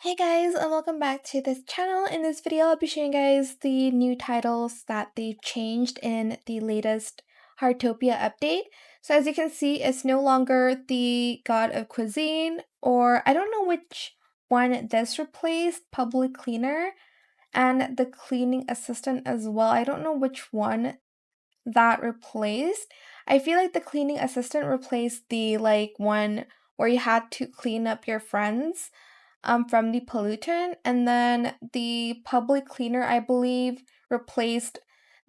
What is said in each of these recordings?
Hey guys, and welcome back to this channel. In this video, I'll be showing you guys the new titles that they've changed in the latest Heartopia update. So as you can see, it's no longer the God of Cuisine, or I don't know which one this replaced, Public Cleaner, and the Cleaning Assistant as well. I don't know which one that replaced. I feel like the Cleaning Assistant replaced the one where you had to clean up your friends from the pollutant, and then the public cleaner, I believe, replaced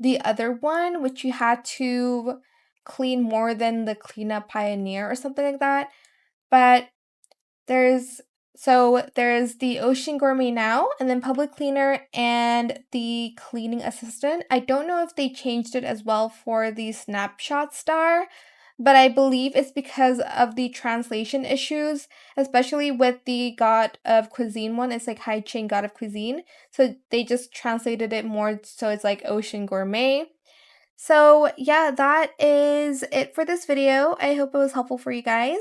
the other one, which you had to clean more than the cleanup pioneer or something like that. But there's there's the Ocean Gourmet now, and then Public Cleaner and the Cleaning Assistant. I don't know if they changed it as well for the Snapshot Star, but I believe it's because of the translation issues, especially with the God of Cuisine one. It's like High Chain God of Cuisine. So they just translated it more so it's like Ocean Gourmet. So yeah, that is it for this video. I hope it was helpful for you guys.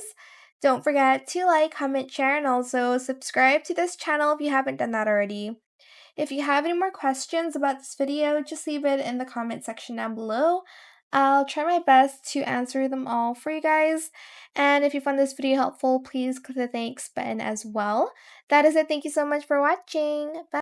Don't forget to like, comment, share, and also subscribe to this channel if you haven't done that already. If you have any more questions about this video, just leave it in the comment section down below. I'll try my best to answer them all for you guys. And if you found this video helpful, please click the thanks button as well. That is it. Thank you so much for watching. Bye.